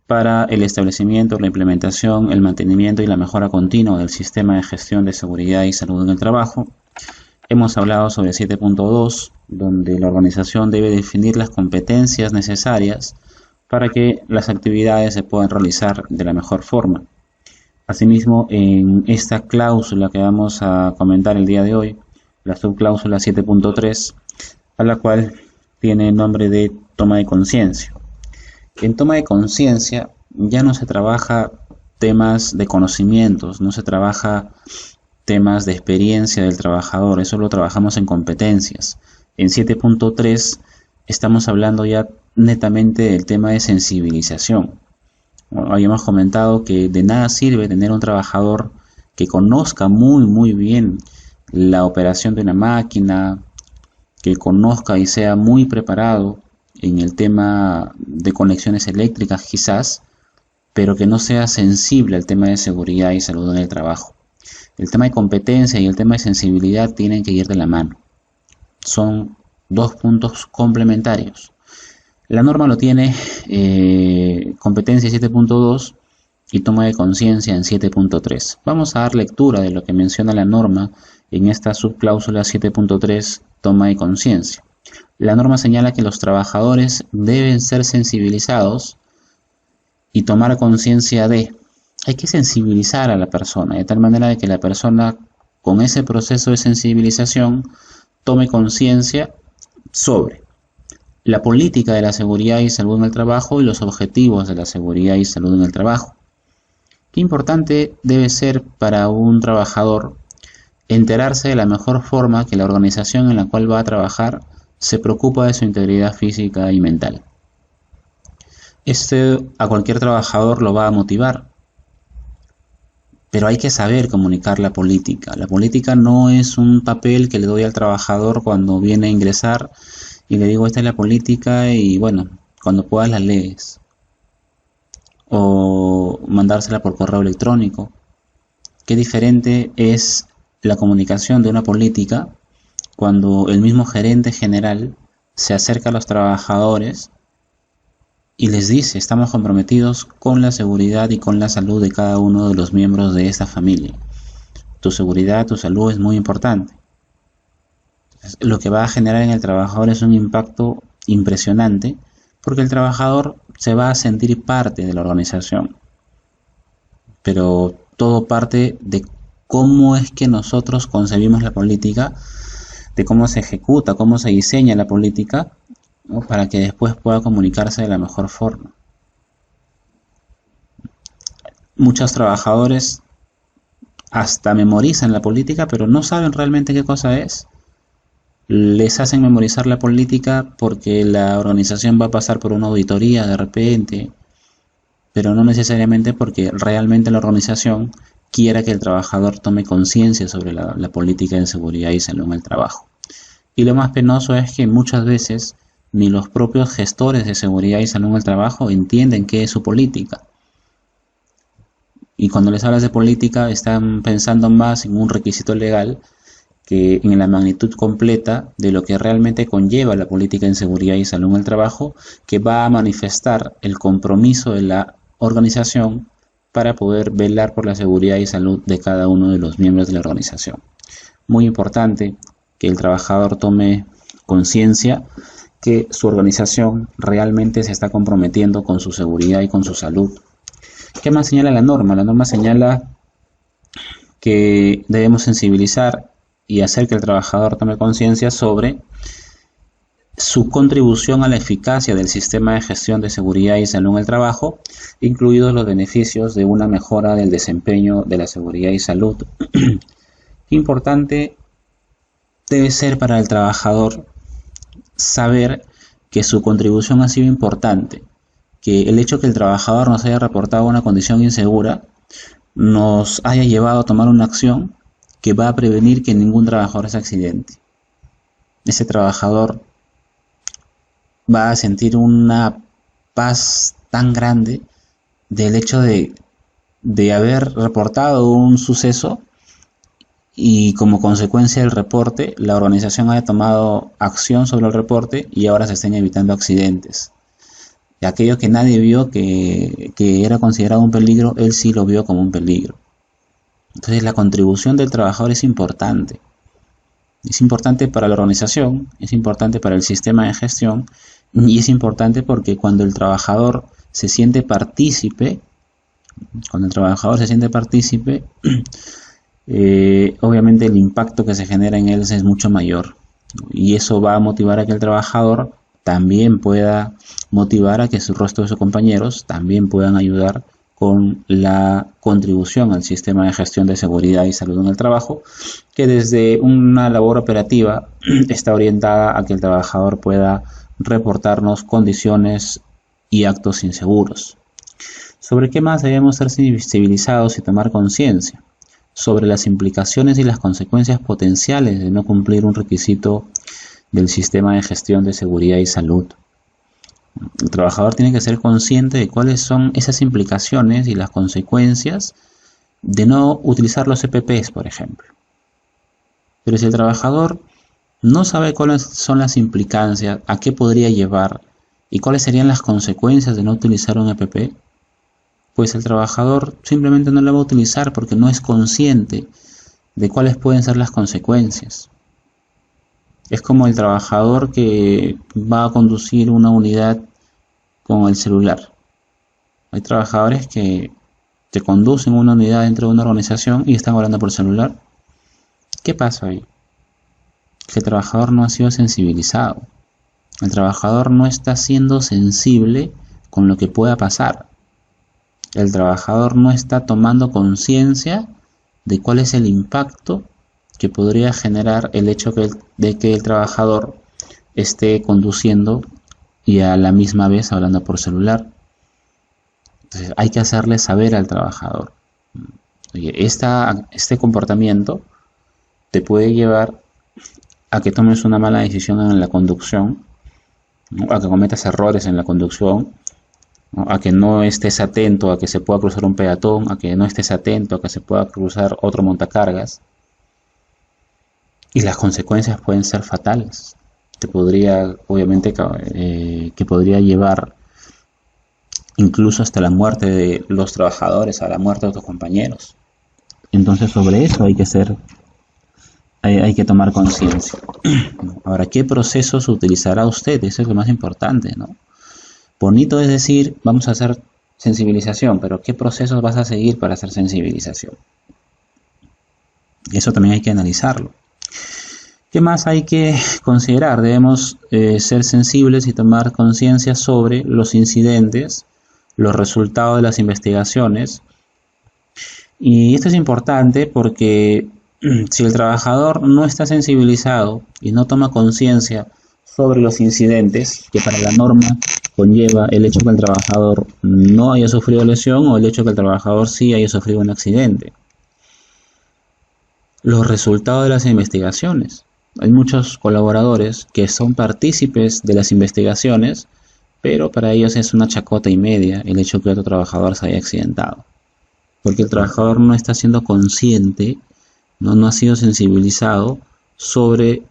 para el establecimiento, la implementación, el mantenimiento y la mejora continua del sistema de gestión de seguridad y salud en el trabajo. Hemos hablado sobre 7.2, donde la organización debe definir las competencias necesarias para que las actividades se puedan realizar de la mejor forma. Asimismo, en esta cláusula que vamos a comentar el día de hoy, la subcláusula 7.3, a la cual tiene el nombre de toma de conciencia. En toma de conciencia ya no se trabaja temas de conocimientos, no se trabaja temas de experiencia del trabajador, eso lo trabajamos en competencias. En 7.3 estamos hablando ya netamente del tema de sensibilización. Bueno, habíamos comentado que de nada sirve tener un trabajador que conozca muy bien la operación de una máquina, que conozca y sea muy preparado en el tema de conexiones eléctricas quizás, pero que no sea sensible al tema de seguridad y salud en el trabajo. El tema de competencia y el tema de sensibilidad tienen que ir de la mano. Son dos puntos complementarios. La norma lo tiene competencia 7.2 y toma de conciencia en 7.3. Vamos a dar lectura de lo que menciona la norma en esta subcláusula 7.3, toma de conciencia. La norma señala que los trabajadores deben ser sensibilizados y tomar conciencia de. Hay que sensibilizar a la persona, de tal manera de que la persona con ese proceso de sensibilización tome conciencia sobre la política de la seguridad y salud en el trabajo y los objetivos de la seguridad y salud en el trabajo. Qué importante debe ser para un trabajador enterarse de la mejor forma que la organización en la cual va a trabajar se preocupa de su integridad física y mental. A cualquier trabajador lo va a motivar, pero hay que saber comunicar la política. La política no es un papel que le doy al trabajador cuando viene a ingresar y le digo esta es la política y bueno, cuando puedas la lees. O mandársela por correo electrónico. Qué diferente es la comunicación de una política cuando el mismo gerente general se acerca a los trabajadores y les dice, estamos comprometidos con la seguridad y con la salud de cada uno de los miembros de esta familia. Tu seguridad, tu salud es muy importante. Entonces, lo que va a generar en el trabajador es un impacto impresionante porque el trabajador se va a sentir parte de la organización. Pero todo parte de cómo es que nosotros concebimos la política, de cómo se ejecuta, cómo se diseña la política, ¿no? Para que después pueda comunicarse de la mejor forma. Muchos trabajadores hasta memorizan la política, pero no saben realmente qué cosa es. Les hacen memorizar la política porque la organización va a pasar por una auditoría de repente, pero no necesariamente porque realmente la organización quiera que el trabajador tome conciencia sobre la política de seguridad y salud en el trabajo. Y lo más penoso es que muchas veces ni los propios gestores de seguridad y salud en el trabajo entienden qué es su política. Y cuando les hablas de política están pensando más en un requisito legal que en la magnitud completa de lo que realmente conlleva la política en seguridad y salud en el trabajo, que va a manifestar el compromiso de la organización para poder velar por la seguridad y salud de cada uno de los miembros de la organización. Muy importante que el trabajador tome conciencia que su organización realmente se está comprometiendo con su seguridad y con su salud. ¿Qué más señala la norma? La norma señala que debemos sensibilizar y hacer que el trabajador tome conciencia sobre su contribución a la eficacia del sistema de gestión de seguridad y salud en el trabajo, incluidos los beneficios de una mejora del desempeño de la seguridad y salud. Qué importante debe ser para el trabajador saber que su contribución ha sido importante, que el hecho que el trabajador nos haya reportado una condición insegura nos haya llevado a tomar una acción que va a prevenir que ningún trabajador se accidente. Ese trabajador va a sentir una paz tan grande del hecho de haber reportado un suceso y como consecuencia del reporte la organización haya tomado acción sobre el reporte y ahora se estén evitando accidentes. Y aquello que nadie vio que era considerado un peligro, él sí lo vio como un peligro. Entonces la contribución del trabajador es importante. Es importante para la organización, es importante para el sistema de gestión y es importante porque cuando el trabajador se siente partícipe, obviamente el impacto que se genera en él es mucho mayor y eso va a motivar a que el trabajador también pueda motivar a que el resto de sus compañeros también puedan ayudar con la contribución al sistema de gestión de seguridad y salud en el trabajo, que desde una labor operativa está orientada a que el trabajador pueda reportarnos condiciones y actos inseguros. ¿Sobre qué más debemos ser sensibilizados y tomar conciencia? Sobre las implicaciones y las consecuencias potenciales de no cumplir un requisito del sistema de gestión de seguridad y salud. El trabajador tiene que ser consciente de cuáles son esas implicaciones y las consecuencias de no utilizar los EPPs, por ejemplo. Pero si el trabajador no sabe cuáles son las implicancias, a qué podría llevar y cuáles serían las consecuencias de no utilizar un EPP, pues el trabajador simplemente no lo va a utilizar porque no es consciente de cuáles pueden ser las consecuencias. Es como el trabajador que va a conducir una unidad con el celular. Hay trabajadores que conducen una unidad dentro de una organización y están hablando por celular. ¿Qué pasa ahí? Que el trabajador no ha sido sensibilizado. El trabajador no está siendo sensible con lo que pueda pasar. El trabajador no está tomando conciencia de cuál es el impacto que podría generar el hecho de que el trabajador esté conduciendo y a la misma vez hablando por celular. Entonces hay que hacerle saber al trabajador: oye, este comportamiento te puede llevar a que tomes una mala decisión en la conducción, ¿no? A que cometas errores en la conducción, ¿no? A que no estés atento a que se pueda cruzar un peatón, a que no estés atento a que se pueda cruzar otro montacargas. Y las consecuencias pueden ser fatales. Te podría, obviamente, que podría llevar incluso hasta la muerte de los trabajadores, a la muerte de otros compañeros. Entonces sobre eso hay que tomar conciencia. Ahora, ¿qué procesos utilizará usted? Eso es lo más importante, ¿no? Bonito es decir, vamos a hacer sensibilización, pero ¿qué procesos vas a seguir para hacer sensibilización? Eso también hay que analizarlo. ¿Qué más hay que considerar? Debemos ser sensibles y tomar conciencia sobre los incidentes, los resultados de las investigaciones. Y esto es importante porque si el trabajador no está sensibilizado y no toma conciencia sobre los incidentes, que para la norma conlleva el hecho que el trabajador no haya sufrido lesión o el hecho que el trabajador sí haya sufrido un accidente. Los resultados de las investigaciones. Hay muchos colaboradores que son partícipes de las investigaciones, pero para ellos es una chacota y media el hecho que otro trabajador se haya accidentado. Porque el trabajador no está siendo consciente, no ha sido sensibilizado sobre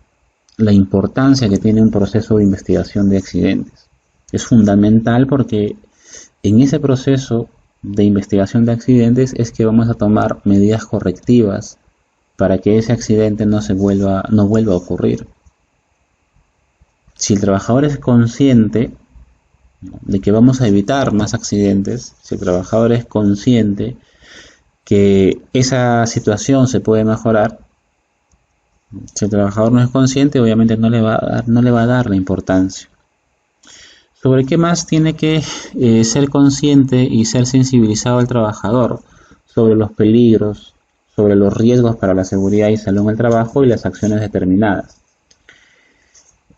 la importancia que tiene un proceso de investigación de accidentes. Es fundamental porque en ese proceso de investigación de accidentes es que vamos a tomar medidas correctivas para que ese accidente no vuelva a ocurrir. Si el trabajador es consciente de que vamos a evitar más accidentes, si el trabajador es consciente que esa situación se puede mejorar, si el trabajador no es consciente, obviamente no le va a dar la importancia. ¿Sobre qué más tiene que ser consciente y ser sensibilizado el trabajador? Sobre los peligros, sobre los riesgos para la seguridad y salud en el trabajo y las acciones determinadas.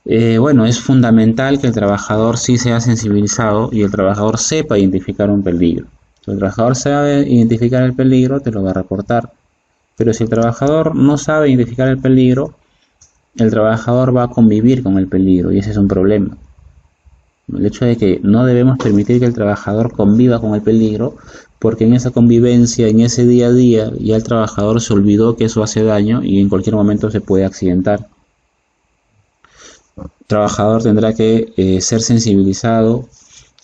Bueno, es fundamental que el trabajador sí sea sensibilizado y el trabajador sepa identificar un peligro. Si el trabajador sabe identificar el peligro, te lo va a reportar. Pero si el trabajador no sabe identificar el peligro, el trabajador va a convivir con el peligro y ese es un problema. El hecho de que no debemos permitir que el trabajador conviva con el peligro, porque en esa convivencia, en ese día a día, ya el trabajador se olvidó que eso hace daño y en cualquier momento se puede accidentar. El trabajador tendrá que ser sensibilizado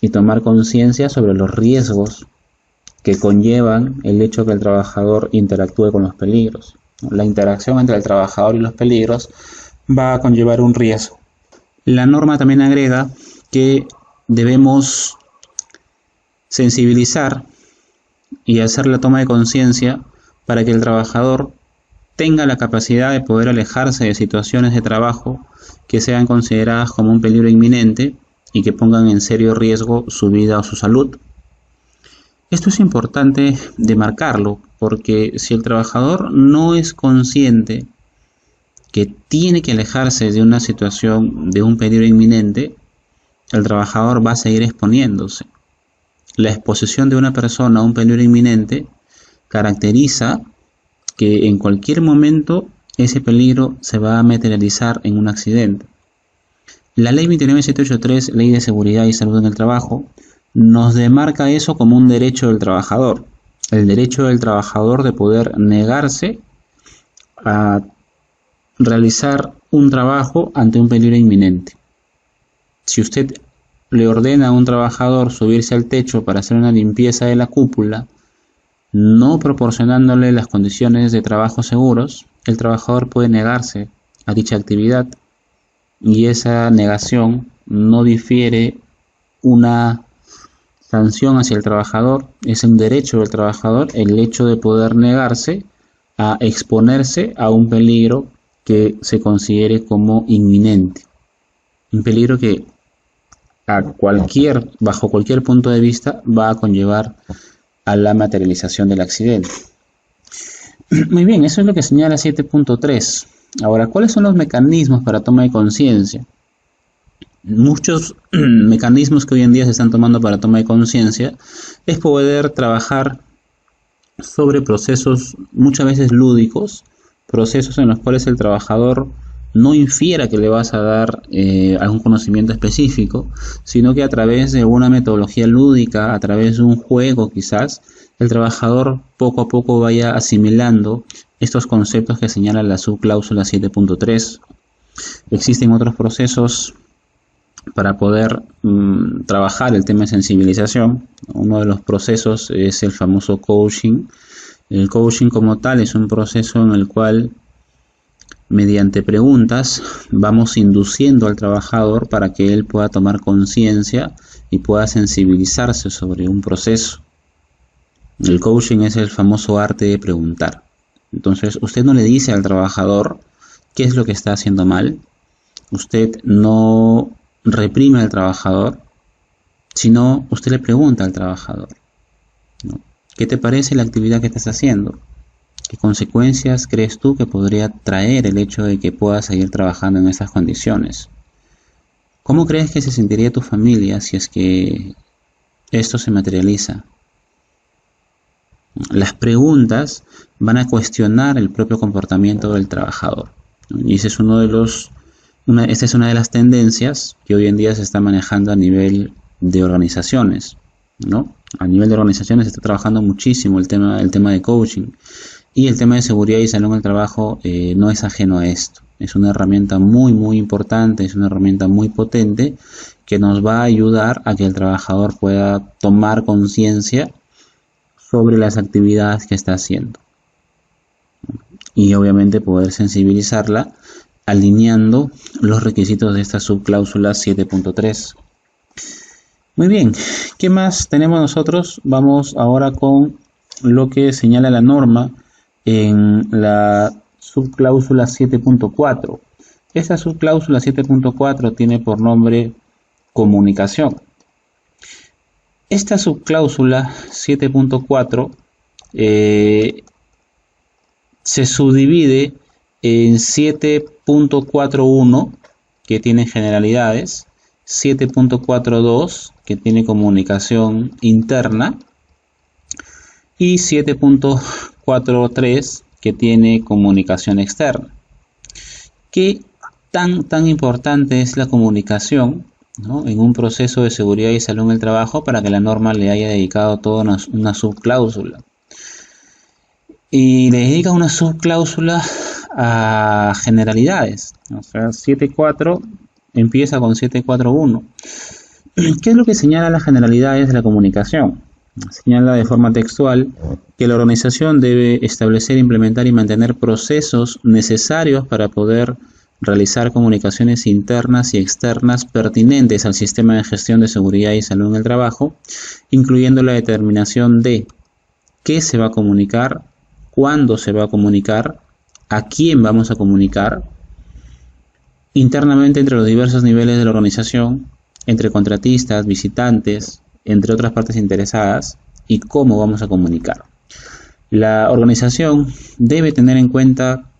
y tomar conciencia sobre los riesgos que conllevan el hecho que el trabajador interactúe con los peligros. La interacción entre el trabajador y los peligros va a conllevar un riesgo. La norma también agrega que debemos sensibilizar y hacer la toma de conciencia para que el trabajador tenga la capacidad de poder alejarse de situaciones de trabajo que sean consideradas como un peligro inminente y que pongan en serio riesgo su vida o su salud. Esto es importante demarcarlo, porque si el trabajador no es consciente que tiene que alejarse de una situación de un peligro inminente, el trabajador va a seguir exponiéndose. La exposición de una persona a un peligro inminente caracteriza que en cualquier momento ese peligro se va a materializar en un accidente. La Ley 29783, Ley de Seguridad y Salud en el Trabajo, nos demarca eso como un derecho del trabajador. El derecho del trabajador de poder negarse a realizar un trabajo ante un peligro inminente. Si usted le ordena a un trabajador subirse al techo para hacer una limpieza de la cúpula, no proporcionándole las condiciones de trabajo seguros, el trabajador puede negarse a dicha actividad y esa negación no difiere una sanción hacia el trabajador, es un derecho del trabajador el hecho de poder negarse a exponerse a un peligro que se considere como inminente, un peligro que bajo cualquier punto de vista va a conllevar a la materialización del accidente. Muy bien, eso es lo que señala 7.3. Ahora, ¿cuáles son los mecanismos para toma de conciencia? Muchos mecanismos que hoy en día se están tomando para toma de conciencia es poder trabajar sobre procesos muchas veces lúdicos, procesos en los cuales el trabajador no infiera que le vas a dar algún conocimiento específico, sino que a través de una metodología lúdica, a través de un juego quizás, el trabajador poco a poco vaya asimilando estos conceptos que señala la subcláusula 7.3. Existen otros procesos para poder trabajar el tema de sensibilización. Uno de los procesos es el famoso coaching. El coaching como tal es un proceso en el cual mediante preguntas vamos induciendo al trabajador para que él pueda tomar conciencia y pueda sensibilizarse sobre un proceso. El coaching es el famoso arte de preguntar. Entonces, usted no le dice al trabajador qué es lo que está haciendo mal. Usted no reprime al trabajador, sino usted le pregunta al trabajador, ¿no? ¿Qué te parece la actividad que estás haciendo? ¿Qué consecuencias crees tú que podría traer el hecho de que puedas seguir trabajando en estas condiciones? ¿Cómo crees que se sentiría tu familia si es que esto se materializa? Las preguntas van a cuestionar el propio comportamiento del trabajador, ¿no? Y ese es esta es una de las tendencias que hoy en día se está manejando a nivel de organizaciones, ¿no? A nivel de organizaciones se está trabajando muchísimo el tema de coaching, y el tema de seguridad y salud en el trabajo no es ajeno a esto. Es una herramienta muy importante, es una herramienta muy potente que nos va a ayudar a que el trabajador pueda tomar conciencia sobre las actividades que está haciendo y obviamente poder sensibilizarla alineando los requisitos de esta subcláusula 7.3. Muy bien, ¿qué más tenemos nosotros? Vamos ahora con lo que señala la norma en la subcláusula 7.4. Esta subcláusula 7.4 tiene por nombre comunicación. Esta subcláusula 7.4 se subdivide en 7.41, que tiene generalidades, 7.42, que tiene comunicación interna, y 7.43, que tiene comunicación externa. ¿Qué tan importante es la comunicación, ¿no?, en un proceso de seguridad y salud en el trabajo para que la norma le haya dedicado toda una subcláusula? Y le dedica una subcláusula a generalidades. O sea, 7.4 empieza con 7.4.1. ¿Qué es lo que señala las generalidades de la comunicación? Señala de forma textual que la organización debe establecer, implementar y mantener procesos necesarios para poder realizar comunicaciones internas y externas pertinentes al sistema de gestión de seguridad y salud en el trabajo, incluyendo la determinación de qué se va a comunicar, cuándo se va a comunicar, a quién vamos a comunicar, internamente entre los diversos niveles de la organización, entre contratistas, visitantes, entre otras partes interesadas, y cómo vamos a comunicar. La organización debe tener en cuenta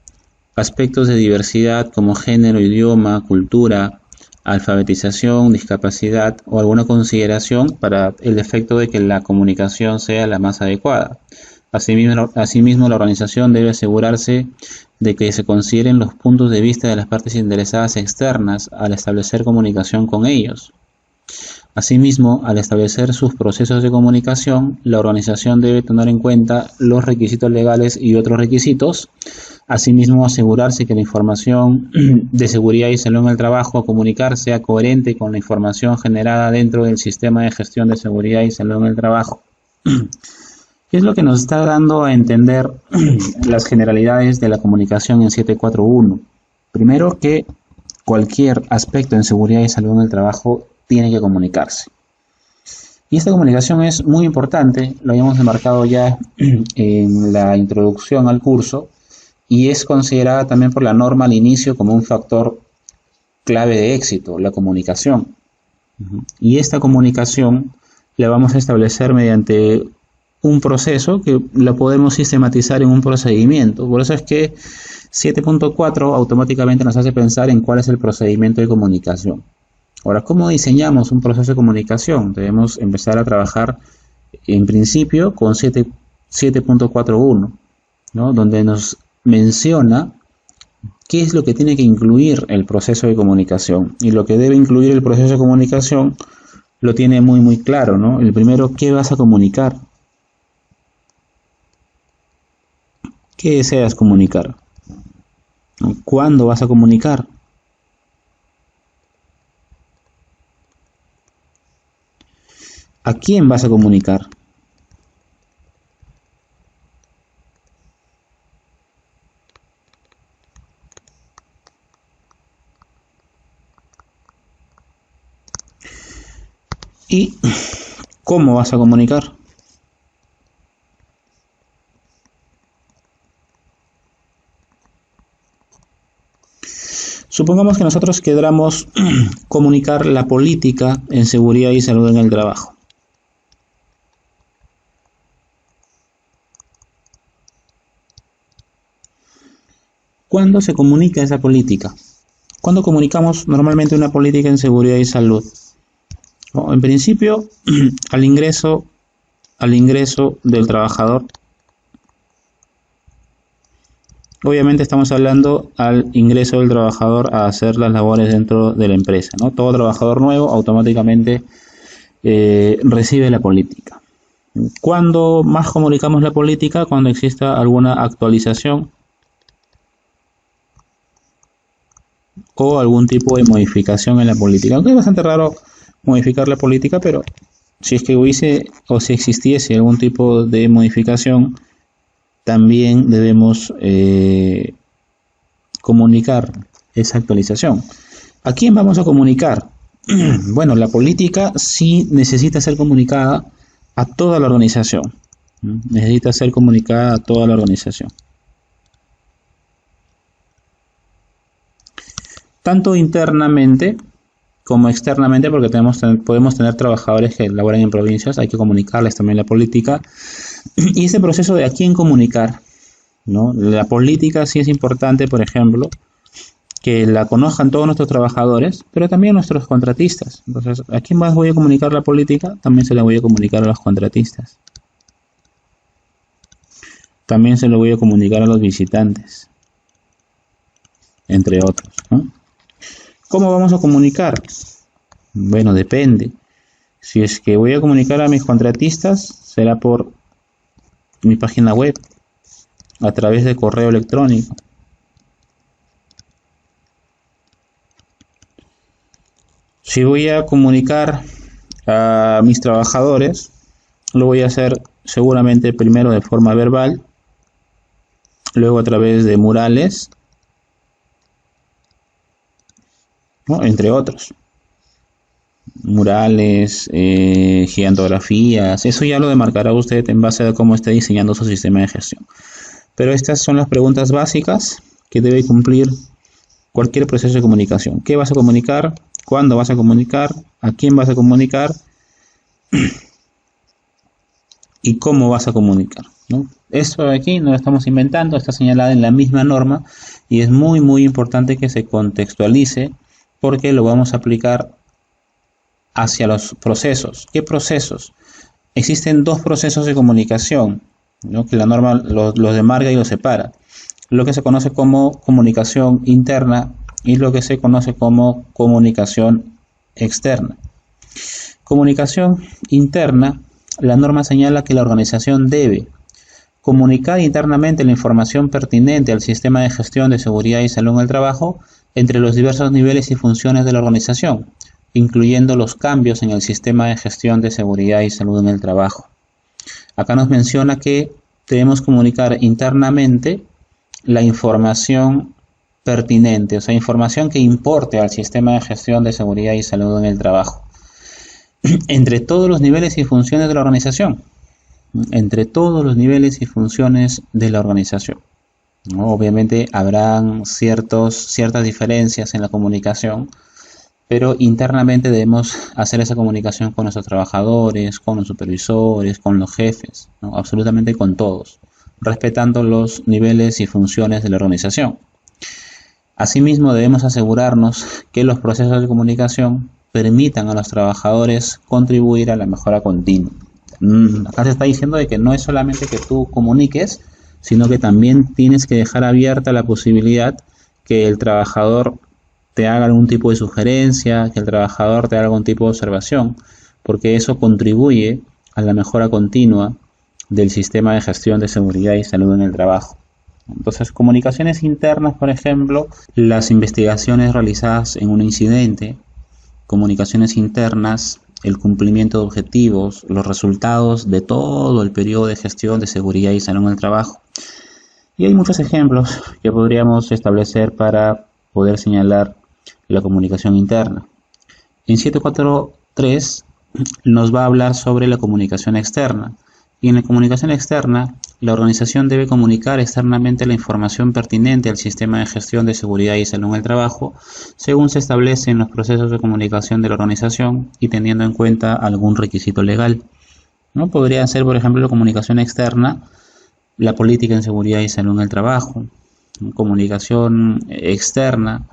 aspectos de diversidad como género, idioma, cultura, alfabetización, discapacidad o alguna consideración para el efecto de que la comunicación sea la más adecuada. Asimismo, la organización debe asegurarse de que se consideren los puntos de vista de las partes interesadas externas al establecer comunicación con ellos. Asimismo, al establecer sus procesos de comunicación, la organización debe tener en cuenta los requisitos legales y otros requisitos. Asimismo, asegurarse que la información de seguridad y salud en el trabajo a comunicar sea coherente con la información generada dentro del sistema de gestión de seguridad y salud en el trabajo. ¿Qué es lo que nos está dando a entender las generalidades de la comunicación en 741? Primero, que cualquier aspecto en seguridad y salud en el trabajo tiene que comunicarse. Y esta comunicación es muy importante, lo habíamos enmarcado ya en la introducción al curso, y es considerada también por la norma al inicio como un factor clave de éxito, la comunicación. Y esta comunicación la vamos a establecer mediante un proceso que lo podemos sistematizar en un procedimiento. Por eso es que 7.4 automáticamente nos hace pensar en cuál es el procedimiento de comunicación. Ahora, ¿cómo diseñamos un proceso de comunicación? Debemos empezar a trabajar en principio con 7.41, ¿no? Donde nos menciona qué es lo que tiene que incluir el proceso de comunicación. Y lo que debe incluir el proceso de comunicación lo tiene muy claro, ¿no? El primero, ¿qué vas a comunicar? ¿Qué deseas comunicar? ¿Cuándo vas a comunicar? ¿A quién vas a comunicar? ¿Y cómo vas a comunicar? Supongamos que nosotros queramos comunicar la política en seguridad y salud en el trabajo. ¿Cuándo se comunica esa política? ¿Cuándo comunicamos normalmente una política en seguridad y salud? En principio, al ingreso del trabajador. Obviamente estamos hablando al ingreso del trabajador a hacer las labores dentro de la empresa, ¿no? Todo trabajador nuevo automáticamente recibe la política. ¿Cuándo más comunicamos la política? Cuando exista alguna actualización o algún tipo de modificación en la política. Aunque es bastante raro modificar la política, pero si es que hubiese o si existiese algún tipo de modificación, también debemos comunicar esa actualización. ¿A quién vamos a comunicar? Bueno, la política sí necesita ser comunicada a toda la organización. Necesita ser comunicada a toda la organización. Tanto internamente como externamente, porque podemos tener trabajadores que laboran en provincias, hay que comunicarles también la política. Y ese proceso de a quién comunicar, ¿no? La política sí es importante, por ejemplo, que la conozcan todos nuestros trabajadores, pero también nuestros contratistas. Entonces, ¿a quién más voy a comunicar la política? También se la voy a comunicar a los contratistas. También se lo voy a comunicar a los visitantes, entre otros, ¿no? ¿Cómo vamos a comunicar? Bueno, depende. Si es que voy a comunicar a mis contratistas, será por mi página web, a través de correo electrónico. Si voy a comunicar a mis trabajadores, lo voy a hacer seguramente primero de forma verbal, luego a través de murales, ¿no? Entre otros. Murales, gigantografías, eso ya lo demarcará usted en base a cómo esté diseñando su sistema de gestión. Pero estas son las preguntas básicas que debe cumplir cualquier proceso de comunicación. ¿Qué vas a comunicar? ¿Cuándo vas a comunicar? ¿A quién vas a comunicar? ¿Y cómo vas a comunicar? ¿No? Esto de aquí no lo estamos inventando, está señalado en la misma norma y es muy importante que se contextualice porque lo vamos a aplicar hacia los procesos. ¿Qué procesos? Existen dos procesos de comunicación, ¿no? Que la norma los demarca y los separa. Lo que se conoce como comunicación interna y lo que se conoce como comunicación externa. Comunicación interna, la norma señala que la organización debe comunicar internamente la información pertinente al sistema de gestión de seguridad y salud en el trabajo entre los diversos niveles y funciones de la organización, incluyendo los cambios en el sistema de gestión de seguridad y salud en el trabajo. Acá nos menciona que debemos comunicar internamente la información pertinente, o sea, información que importe al sistema de gestión de seguridad y salud en el trabajo, entre todos los niveles y funciones de la organización, entre todos los niveles y funciones de la organización. ¿No? Obviamente habrán ciertas diferencias en la comunicación, pero internamente debemos hacer esa comunicación con nuestros trabajadores, con los supervisores, con los jefes, ¿no? Absolutamente con todos, respetando los niveles y funciones de la organización. Asimismo, debemos asegurarnos que los procesos de comunicación permitan a los trabajadores contribuir a la mejora continua. Acá se está diciendo de que no es solamente que tú comuniques, sino que también tienes que dejar abierta la posibilidad que el trabajador te haga algún tipo de sugerencia, que el trabajador te haga algún tipo de observación, porque eso contribuye a la mejora continua del sistema de gestión de seguridad y salud en el trabajo. Entonces, comunicaciones internas, por ejemplo, las investigaciones realizadas en un incidente, comunicaciones internas, el cumplimiento de objetivos, los resultados de todo el periodo de gestión de seguridad y salud en el trabajo. Y hay muchos ejemplos que podríamos establecer para poder señalar la comunicación interna. En 743 nos va a hablar sobre la comunicación externa. Y en la comunicación externa, la organización debe comunicar externamente la información pertinente al sistema de gestión de seguridad y salud en el trabajo, según se establece en los procesos de comunicación de la organización y teniendo en cuenta algún requisito legal. ¿No? Podría ser, por ejemplo, la comunicación externa, la política en seguridad y salud en el trabajo. Comunicación externa,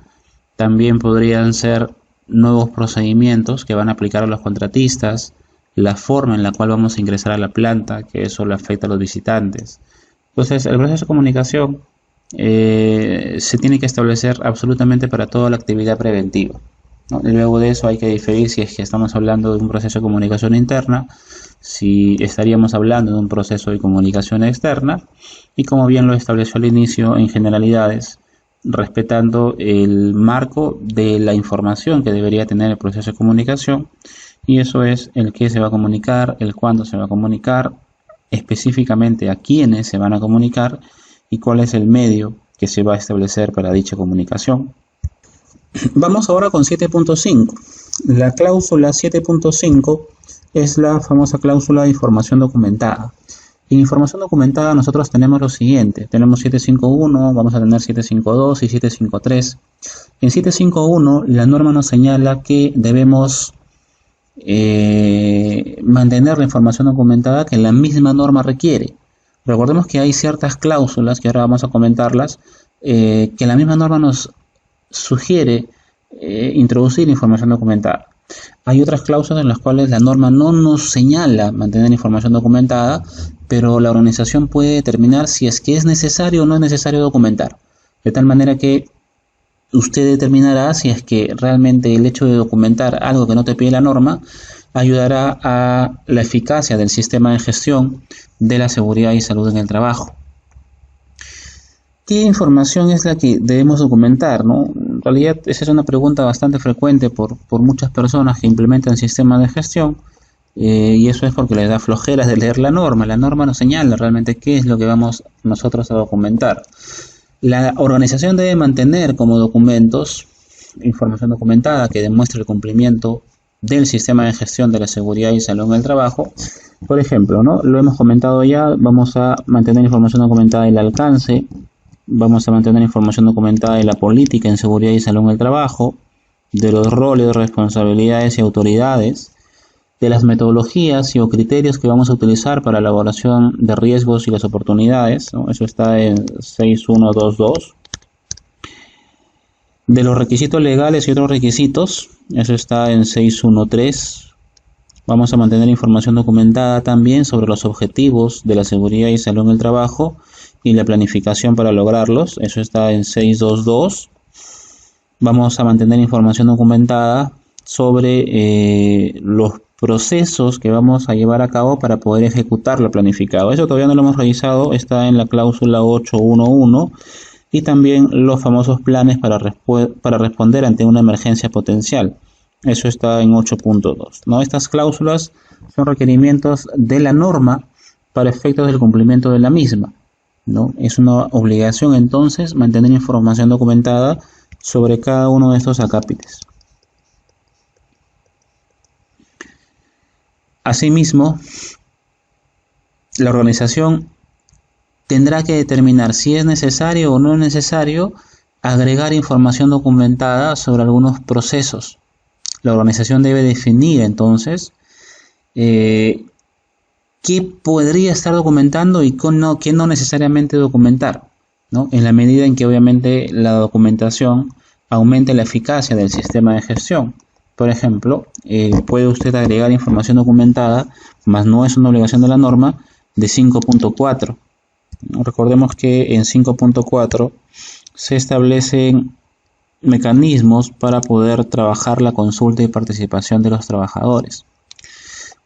también podrían ser nuevos procedimientos que van a aplicar a los contratistas, la forma en la cual vamos a ingresar a la planta, que eso le afecta a los visitantes. Entonces, el proceso de comunicación se tiene que establecer absolutamente para toda la actividad preventiva, ¿no? Y luego de eso hay que diferir si es que estamos hablando de un proceso de comunicación interna, si estaríamos hablando de un proceso de comunicación externa, y como bien lo estableció al inicio, en generalidades, respetando el marco de la información que debería tener el proceso de comunicación, y eso es el qué se va a comunicar, el cuándo se va a comunicar, específicamente a quiénes se van a comunicar y cuál es el medio que se va a establecer para dicha comunicación. Vamos ahora con 7.5. La cláusula 7.5 es la famosa cláusula de información documentada. En información documentada nosotros tenemos lo siguiente, tenemos 751, vamos a tener 752 y 753. En 751 la norma nos señala que debemos mantener la información documentada que la misma norma requiere. Recordemos que hay ciertas cláusulas, que ahora vamos a comentarlas, que la misma norma nos sugiere introducir información documentada. Hay otras cláusulas en las cuales la norma no nos señala mantener información documentada, pero la organización puede determinar si es que es necesario o no es necesario documentar. De tal manera que usted determinará si es que realmente el hecho de documentar algo que no te pide la norma ayudará a la eficacia del sistema de gestión de la seguridad y salud en el trabajo. ¿Qué información es la que debemos documentar, ¿no? En realidad esa es una pregunta bastante frecuente por muchas personas que implementan sistemas de gestión, y eso es porque les da flojeras de leer la norma. La norma nos señala realmente qué es lo que vamos nosotros a documentar. La organización debe mantener como documentos información documentada que demuestre el cumplimiento del sistema de gestión de la seguridad y salud en el trabajo. Por ejemplo, ¿no? Lo hemos comentado ya, vamos a mantener información documentada del alcance, vamos a mantener información documentada de la política en seguridad y salud en el trabajo, de los roles, responsabilidades y autoridades, de las metodologías y o criterios que vamos a utilizar para la elaboración de riesgos y las oportunidades, ¿no? Eso está en 6122. De los requisitos legales y otros requisitos, eso está en 613. Vamos a mantener información documentada también sobre los objetivos de la seguridad y salud en el trabajo y la planificación para lograrlos, eso está en 622. Vamos a mantener información documentada sobre los procesos que vamos a llevar a cabo para poder ejecutar lo planificado. Eso todavía no lo hemos revisado, está en la cláusula 811. Y también los famosos planes para responder ante una emergencia potencial. Eso está en 8.2, ¿no? Estas cláusulas son requerimientos de la norma para efectos del cumplimiento de la misma, ¿no? Es una obligación entonces mantener información documentada sobre cada uno de estos acápites. Asimismo, la organización tendrá que determinar si es necesario o no es necesario agregar información documentada sobre algunos procesos. La organización debe definir entonces qué podría estar documentando y qué no necesariamente documentar, ¿no? En la medida en que obviamente la documentación aumente la eficacia del sistema de gestión. Por ejemplo, puede usted agregar información documentada, mas no es una obligación de la norma, de 5.4. Recordemos que en 5.4 se establecen mecanismos para poder trabajar la consulta y participación de los trabajadores.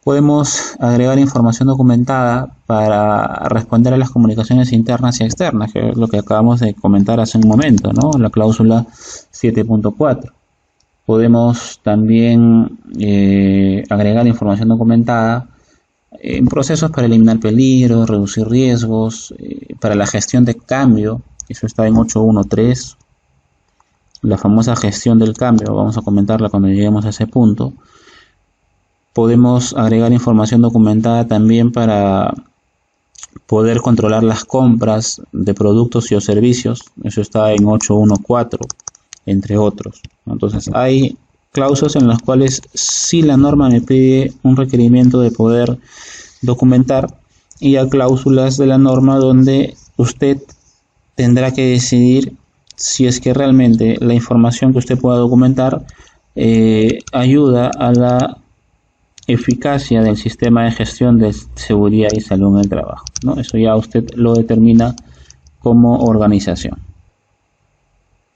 Podemos agregar información documentada para responder a las comunicaciones internas y externas, que es lo que acabamos de comentar hace un momento, ¿no? La cláusula 7.4. Podemos también agregar información documentada en procesos para eliminar peligros, reducir riesgos, para la gestión de cambio, eso está en 813, la famosa gestión del cambio, vamos a comentarla cuando lleguemos a ese punto. Podemos agregar información documentada también para poder controlar las compras de productos y o servicios, eso está en 814, entre otros. Entonces hay cláusulas en las cuales sí la norma me pide un requerimiento de poder documentar, y hay cláusulas de la norma donde usted tendrá que decidir si es que realmente la información que usted pueda documentar ayuda a la eficacia del sistema de gestión de seguridad y salud en el trabajo, ¿no? Eso ya usted lo determina como organización.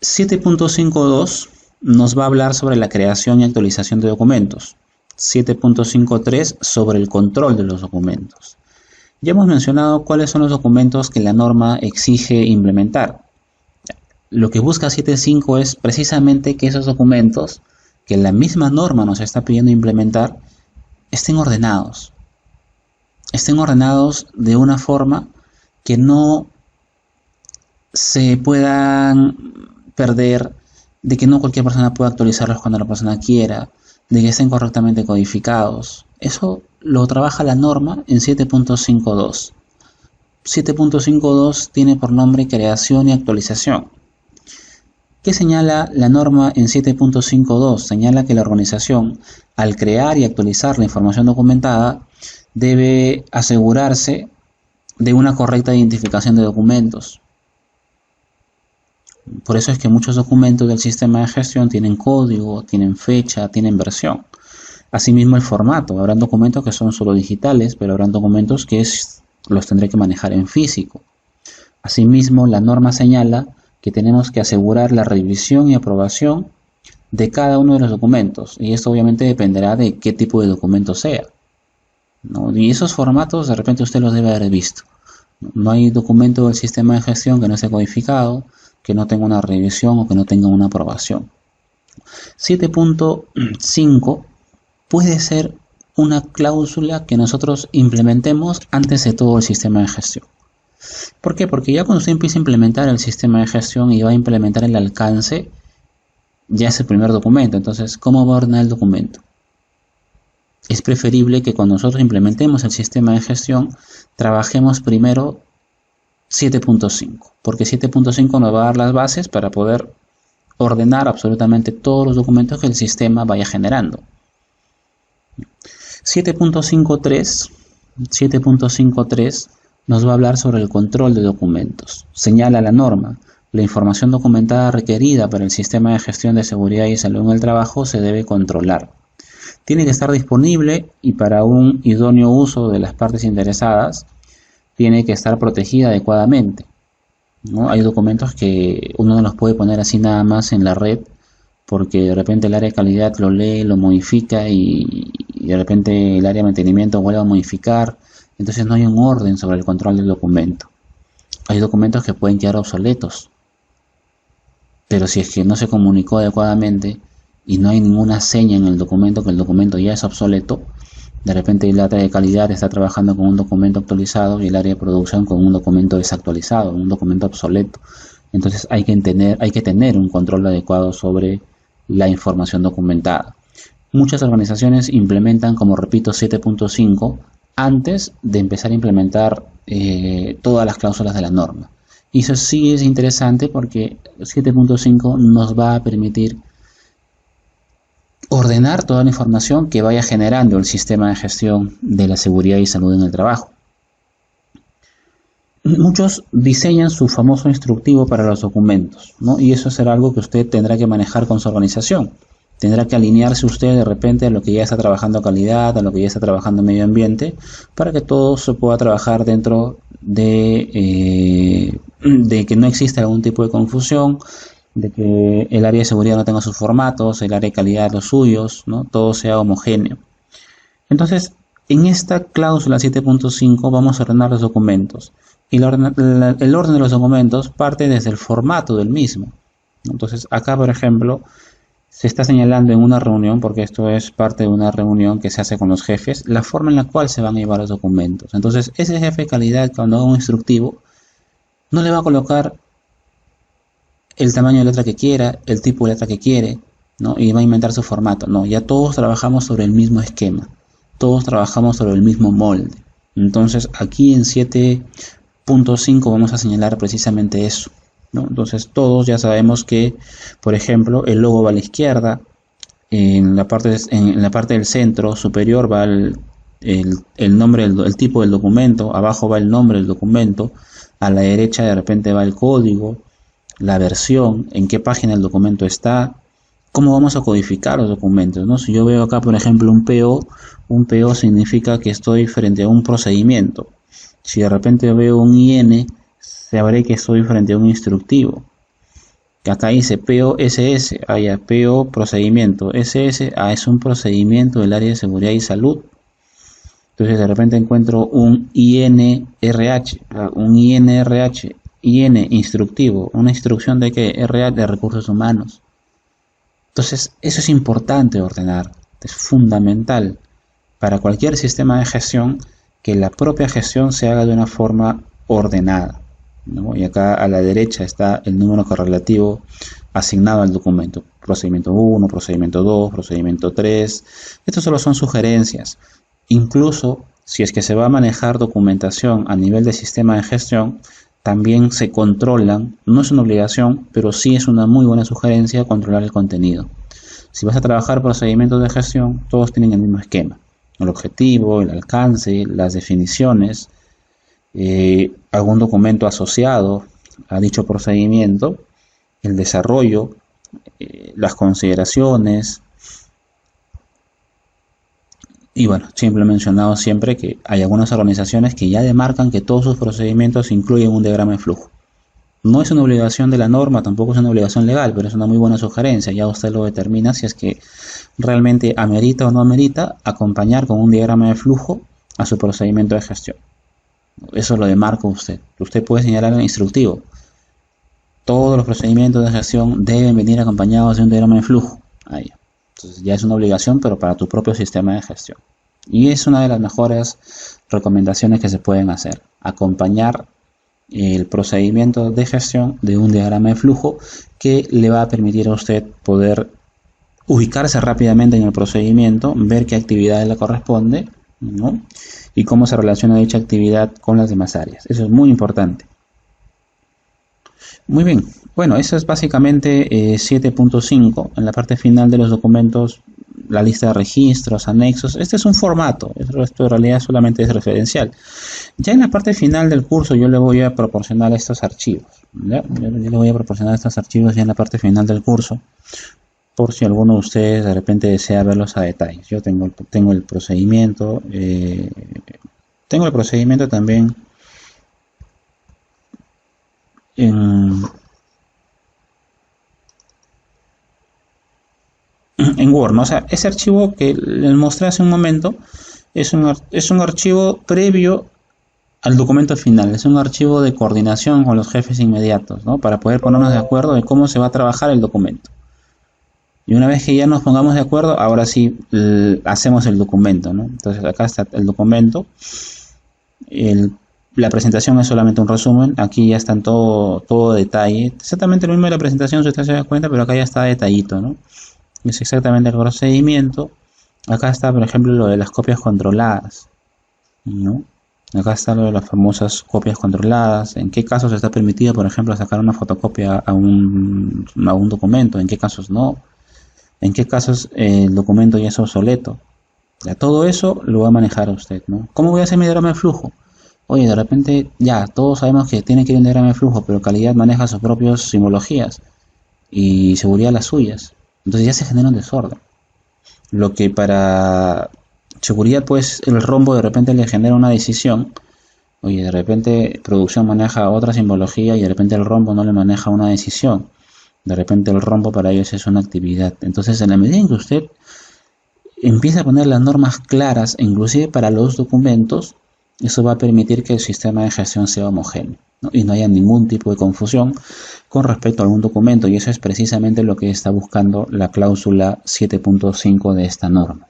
7.52 nos va a hablar sobre la creación y actualización de documentos. 7.53 sobre el control de los documentos. Ya hemos mencionado cuáles son los documentos que la norma exige implementar. Lo que busca 7.5 es precisamente que esos documentos que la misma norma nos está pidiendo implementar estén ordenados. Estén ordenados de una forma que no se puedan perder, de que no cualquier persona pueda actualizarlos cuando la persona quiera, de que estén correctamente codificados. Eso lo trabaja la norma en 7.52. 7.52 tiene por nombre creación y actualización. ¿Qué señala la norma en 7.52? Señala que la organización, al crear y actualizar la información documentada, debe asegurarse de una correcta identificación de documentos. Por eso es que muchos documentos del sistema de gestión tienen código, tienen fecha, tienen versión. Asimismo el formato. Habrán documentos que son solo digitales, pero habrán documentos que los tendré que manejar en físico. Asimismo, la norma señala que tenemos que asegurar la revisión y aprobación de cada uno de los documentos. Y esto obviamente dependerá de qué tipo de documento sea, ¿no? Y esos formatos de repente usted los debe haber visto. No hay documento del sistema de gestión que no esté codificado, que no tenga una revisión o que no tenga una aprobación. 7.5 puede ser una cláusula que nosotros implementemos antes de todo el sistema de gestión. ¿Por qué? Porque ya cuando usted empieza a implementar el sistema de gestión y va a implementar el alcance, ya es el primer documento. Entonces, ¿cómo va a ordenar el documento? Es preferible que cuando nosotros implementemos el sistema de gestión, trabajemos primero 7.5, porque 7.5 nos va a dar las bases para poder ordenar absolutamente todos los documentos que el sistema vaya generando. 7.53 nos va a hablar sobre el control de documentos. Señala la norma: la información documentada requerida para el sistema de gestión de seguridad y salud en el trabajo se debe controlar. Tiene que estar disponible y para un idóneo uso de las partes interesadas tiene que estar protegida adecuadamente, ¿no? Hay documentos que uno no los puede poner así nada más en la red, porque de repente el área de calidad lo lee, lo modifica y de repente el área de mantenimiento vuelve a modificar. Entonces no hay un orden sobre el control del documento. Hay documentos que pueden quedar obsoletos, pero si es que no se comunicó adecuadamente y no hay ninguna seña en el documento que el documento ya es obsoleto, de repente el área de calidad está trabajando con un documento actualizado y el área de producción con un documento desactualizado, un documento obsoleto. Entonces hay que tener un control adecuado sobre la información documentada. Muchas organizaciones implementan, como repito, 7.5 antes de empezar a implementar todas las cláusulas de la norma. Y eso sí es interesante porque 7.5 nos va a permitir ordenar toda la información que vaya generando el sistema de gestión de la seguridad y salud en el trabajo. Muchos diseñan su famoso instructivo para los documentos, ¿no? Y eso será algo que usted tendrá que manejar con su organización. Tendrá que alinearse usted de repente a lo que ya está trabajando calidad, a lo que ya está trabajando medio ambiente, para que todo se pueda trabajar dentro de que no exista algún tipo de confusión, de que el área de seguridad no tenga sus formatos, el área de calidad los suyos, ¿no? Todo sea homogéneo. Entonces, en esta cláusula 7.5 vamos a ordenar los documentos. Y el orden de los documentos parte desde el formato del mismo. Entonces, acá, por ejemplo, se está señalando en una reunión, porque esto es parte de una reunión que se hace con los jefes, la forma en la cual se van a llevar los documentos. Entonces, ese jefe de calidad, cuando haga un instructivo, no le va a colocar el tamaño de letra que quiera, el tipo de letra que quiere, ¿no? Y va a inventar su formato. No, ya todos trabajamos sobre el mismo esquema, todos trabajamos sobre el mismo molde. Entonces, aquí en 7.5 vamos a señalar precisamente eso, ¿no? Entonces, todos ya sabemos que, por ejemplo, el logo va a la izquierda, en la parte del centro superior va el nombre, el tipo del documento, abajo va el nombre del documento, a la derecha de repente va el código, la versión, en qué página el documento está, cómo vamos a codificar los documentos, ¿no? Si yo veo acá, por ejemplo, un PO significa que estoy frente a un procedimiento. Si de repente veo un IN, sabré que estoy frente a un instructivo. Acá dice POSS, PO procedimiento, SS, es un procedimiento del área de seguridad y salud. Entonces de repente encuentro un INRH, IN instructivo, una instrucción de que RH de recursos humanos. Entonces eso es importante ordenar, es fundamental para cualquier sistema de gestión que la propia gestión se haga de una forma ordenada, ¿no? Y acá a la derecha está el número correlativo asignado al documento, procedimiento 1, procedimiento 2, procedimiento 3. Estos solo son sugerencias. Incluso si es que se va a manejar documentación a nivel de sistema de gestión, también se controlan, no es una obligación, pero sí es una muy buena sugerencia controlar el contenido. Si vas a trabajar procedimientos de gestión, todos tienen el mismo esquema: el objetivo, el alcance, las definiciones, algún documento asociado a dicho procedimiento, el desarrollo, las consideraciones. Y bueno, siempre he mencionado siempre que hay algunas organizaciones que ya demarcan que todos sus procedimientos incluyen un diagrama de flujo. No es una obligación de la norma, tampoco es una obligación legal, pero es una muy buena sugerencia. Ya usted lo determina si es que realmente amerita o no amerita acompañar con un diagrama de flujo a su procedimiento de gestión. Eso lo demarca usted. Usted puede señalar en el instructivo: todos los procedimientos de gestión deben venir acompañados de un diagrama de flujo. Ahí. Entonces ya es una obligación, pero para tu propio sistema de gestión. Y es una de las mejores recomendaciones que se pueden hacer. Acompañar el procedimiento de gestión de un diagrama de flujo que le va a permitir a usted poder ubicarse rápidamente en el procedimiento, ver qué actividades le corresponde, ¿no? Y cómo se relaciona dicha actividad con las demás áreas. Eso es muy importante. Muy bien, bueno, eso es básicamente 7.5. En la parte final de los documentos, la lista de registros, anexos. Este es un formato, esto en realidad solamente es referencial. Ya en la parte final del curso yo le voy a proporcionar estos archivos, ¿ya? Yo le voy a proporcionar estos archivos ya en la parte final del curso, por si alguno de ustedes de repente desea verlos a detalle. Yo tengo el procedimiento, también en Word, ¿no? O sea, ese archivo que les mostré hace un momento es un archivo previo al documento final, es un archivo de coordinación con los jefes inmediatos, ¿no? Para poder ponernos de acuerdo de cómo se va a trabajar el documento. Y una vez que ya nos pongamos de acuerdo, ahora sí hacemos el documento, ¿no? Entonces acá está el documento. La presentación es solamente un resumen. Aquí ya están todo detalle. Exactamente lo mismo de la presentación, si usted se da cuenta, pero acá ya está detallito, ¿no? Es exactamente el procedimiento. Acá está, por ejemplo, lo de las copias controladas, ¿no? Acá está lo de las famosas copias controladas. En qué casos está permitido, por ejemplo, sacar una fotocopia a un documento, en qué casos no. En qué casos el documento ya es obsoleto. Ya todo eso lo va a manejar usted, ¿no? ¿Cómo voy a hacer mi diagrama de flujo? Oye, de repente ya todos sabemos que tiene que ir un diagrama de flujo, pero calidad maneja sus propias simbologías y seguridad las suyas. Entonces ya se genera un desorden. Lo que para seguridad, pues el rombo de repente le genera una decisión. Oye, de repente producción maneja otra simbología y de repente el rombo no le maneja una decisión. De repente el rombo para ellos es una actividad. Entonces, en la medida en que usted empieza a poner las normas claras, inclusive para los documentos, eso va a permitir que el sistema de gestión sea homogéneo, ¿no? Y no haya ningún tipo de confusión con respecto a algún documento. Y eso es precisamente lo que está buscando la cláusula 7.5 de esta norma.